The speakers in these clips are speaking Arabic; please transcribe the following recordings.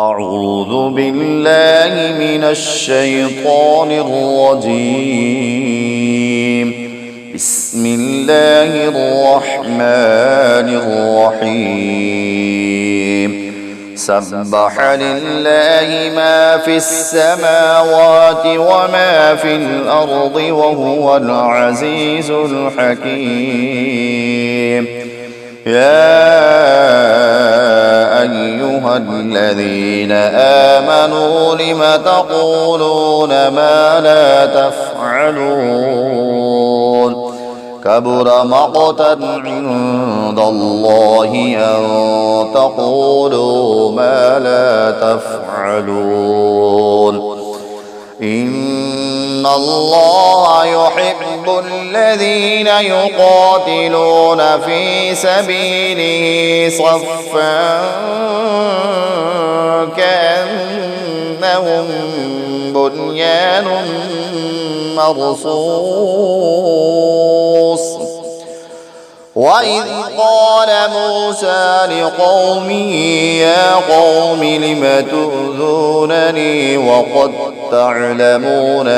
أعوذ بالله من الشيطان الرجيم. بسم الله الرحمن الرحيم. سبح لله ما في السماوات وما في الأرض وهو العزيز الحكيم. يا أيها الذين آمنوا لم تقولون ما لا تفعلون؟ كبر مقتا عند الله أن تقولوا ما لا تفعلون. إن الله يحب الذين يقاتلون في سبيله صفا كأنهم بنيان مرصوص. وإذ قال موسى لقومه يا قوم لم تؤذونني وقد تعلمون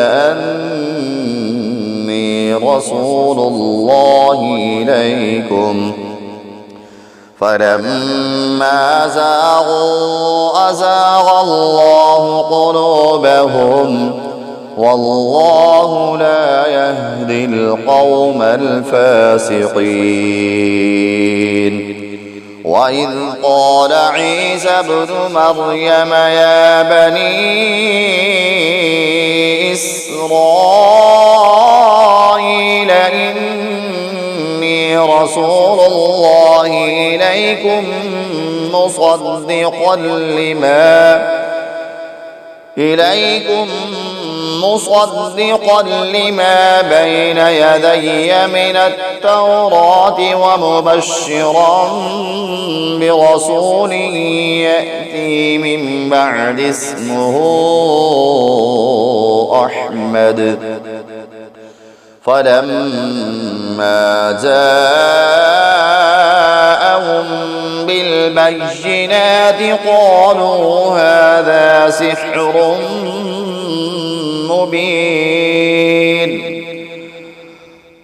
أني رسول الله إليكم؟ فلما زاغوا أزاغ الله قلوبهم والله لا يهدي القوم الفاسقين. وإذ قال عيسى ابن مريم يا بني إسرائيل إني رسول الله إليكم مصدقا لما بين يدي من التوراة ومبشرا برسول يأتي من بعد اسمه أحمد. فلما جاءهم بالبينات قالوا هذا سحر مبين.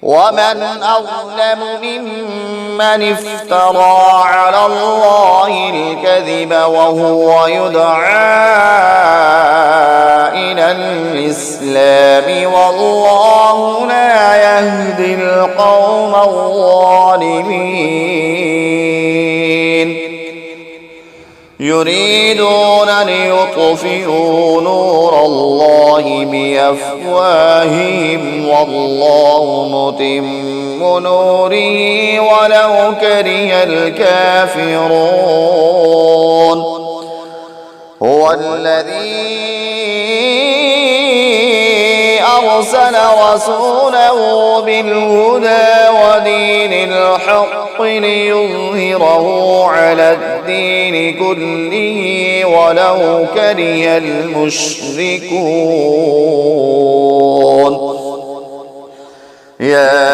ومن أظلم ممن افترى على الله الكذب وهو يدعى إلى الإسلام والله لا يهدي القوم الظالمين. يريدون ليطفئوا نور الله بأفواههم والله متم نوره ولو كره الكافرون. هو الذي أرسل رسوله بالهدى ودين الحق ليظهره على الدين كله ولو كره المشركون. يا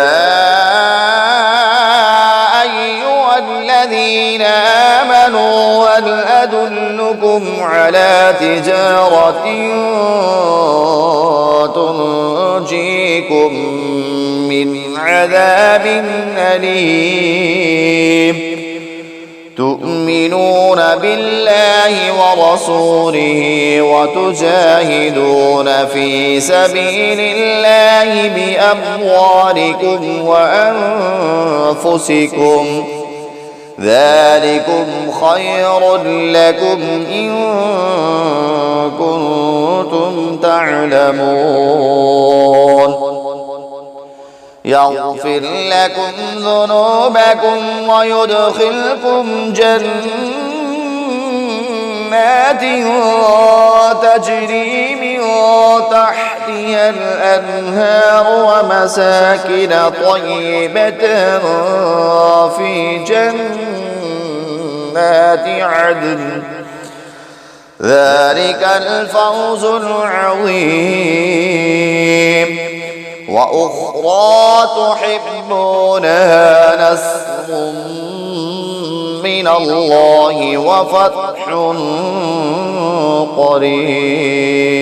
أيها الذين آمنوا هل أدلكم على تجارة تنجيكم من عذاب أليم؟ تؤمنون بالله ورسوله وتجاهدون في سبيل الله بأموالكم وأنفسكم ذلكم خير لكم إن كنتم تعلمون. يغفر لكم ذنوبكم ويدخلكم جنات تجري من تحتها الأنهار ومساكن طيبة في جنات عدن ذلك الفوز العظيم. وأخرى تحبونها نصر من الله وفتح قريب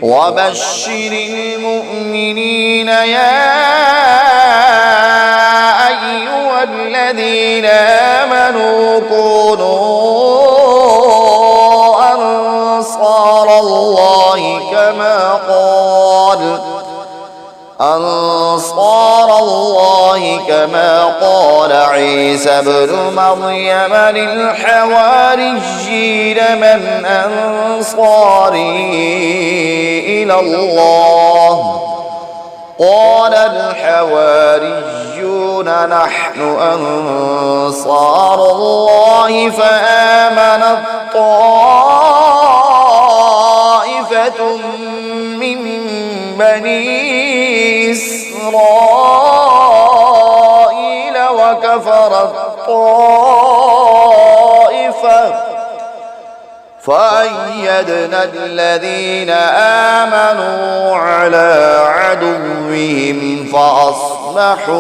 وبشر المؤمنين يا أيها الذين آمنوا كونوا أنصار الله كما قال عيسى ابن مريم للحواريين من أنصاري إلى الله قال الحواريون نحن أنصار الله فآمنت طائفة من بني إسرائيل وكفرت طائفة فأيدنا الذين آمنوا على عدوهم فأصبحوا